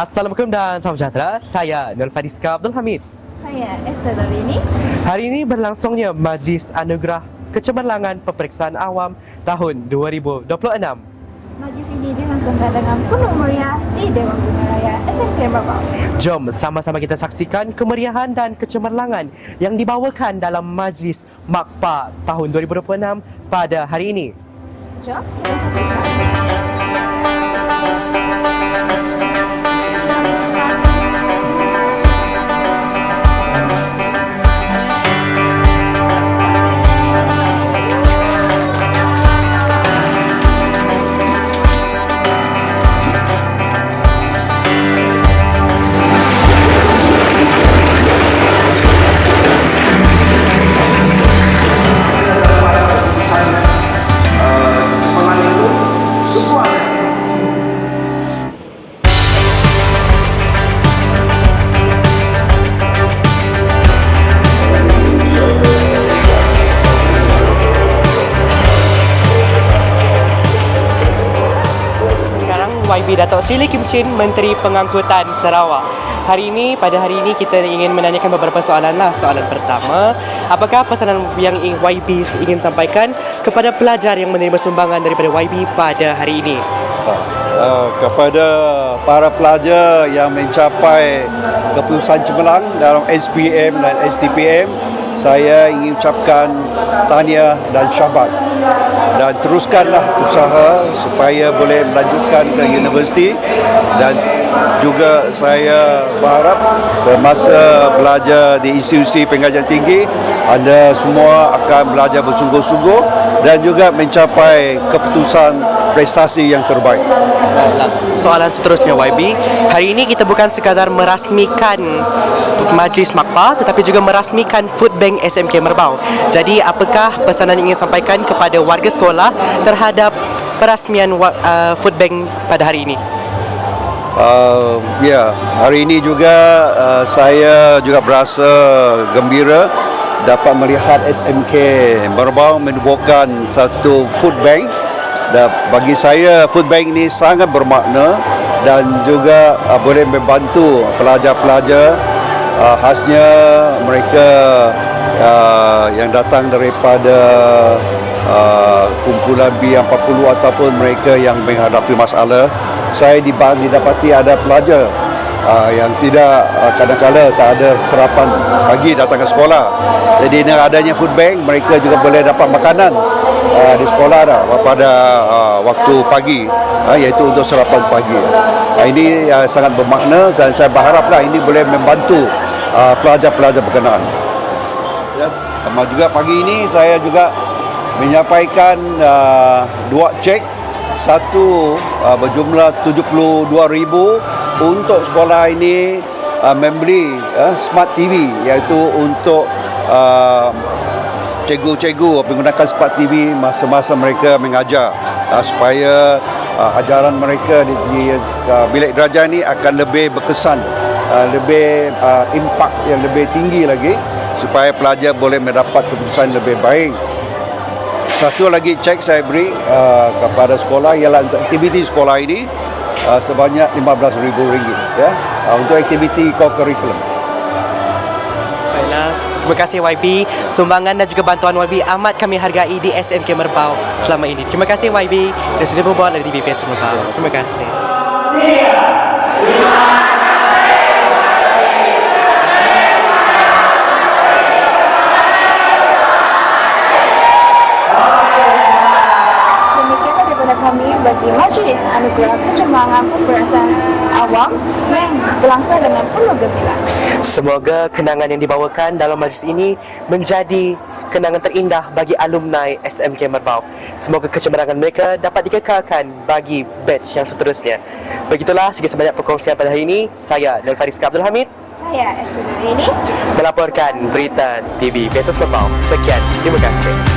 Assalamualaikum dan salam sejahtera. Saya Nur Fadiska Abdul Hamid. Saya Esther Darini. Hari ini berlangsungnya Majlis Anugerah Kecemerlangan Peperiksaan Awam tahun 2026. Majlis ini dilangsungkan dengan penuh meriah di Dewan Bunga Raya SMK Merbau. Jom sama-sama kita saksikan kemeriahan dan kecemerlangan yang dibawakan dalam Majlis Makpa tahun 2026 pada hari ini. Jom kita saksikan. YB Datuk Seri Lee Kim Chin, Menteri Pengangkutan Sarawak. Pada hari ini kita ingin menanyakan beberapa soalan lah. Soalan pertama, apakah pesanan yang YB ingin sampaikan kepada pelajar yang menerima sumbangan daripada YB pada hari ini? Kepada para pelajar yang mencapai keputusan cemerlang dalam SPM dan STPM, saya ingin ucapkan tahniah dan syabas, dan teruskanlah usaha supaya boleh melanjutkan ke universiti. Dan juga saya berharap semasa belajar di institusi pengajian tinggi, anda semua akan belajar bersungguh-sungguh dan juga mencapai keputusan prestasi yang terbaik. Soalan seterusnya YB, hari ini kita bukan sekadar merasmikan Majlis Makpa tetapi juga merasmikan Food Bank SMK Merbau. Jadi apakah pesanan yang ingin sampaikan kepada warga sekolah terhadap perasmian Food Bank pada hari ini? Hari ini juga saya juga berasa gembira dapat melihat SMK Merbau menubuhkan satu food bank. Dan bagi saya food bank ini sangat bermakna dan juga boleh membantu pelajar-pelajar, khasnya mereka yang datang daripada kumpulan B40 ataupun mereka yang menghadapi masalah. Saya didapati ada pelajar yang tidak kadang-kadang tak ada sarapan pagi datang ke sekolah. Jadi dengan adanya food bank, mereka juga boleh dapat makanan di sekolah pada waktu pagi, iaitu untuk sarapan pagi. Ini sangat bermakna dan saya berharaplah ini boleh membantu pelajar-pelajar berkenaan. Sama juga pagi ini saya juga menyampaikan dua cek, satu berjumlah 72,000 untuk sekolah ini membeli smart TV, iaitu untuk cikgu-cikgu menggunakan smart TV masa-masa mereka mengajar, supaya ajaran mereka di bilik darjah ini akan lebih berkesan, lebih impak yang lebih tinggi lagi, supaya pelajar boleh mendapat keputusan lebih baik. Satu lagi cek saya beri kepada sekolah ialah untuk aktiviti sekolah ini sebanyak RM15,000 untuk aktiviti co-curriculum. Baiklah, terima kasih YB. Sumbangan dan juga bantuan YB amat kami hargai di SMK Merbau selama ini. Terima kasih YB dan sudah membuat dari TVPS Merbau. Terima kasih. Kami bagi Majlis Anugerah Kecemerlangan Peperiksaan Awam yang berlangsung dengan penuh gembira. Semoga kenangan yang dibawakan dalam majlis ini menjadi kenangan terindah bagi alumni SMK Merbau. Semoga kecemerlangan mereka dapat dikekalkan bagi batch yang seterusnya. Begitulah sekian sebanyak perkongsian pada hari ini. Saya Nur Fadiska Abdul Hamid. Saya Esther Darini melaporkan berita TV Besos Merbau. Sekian, terima kasih.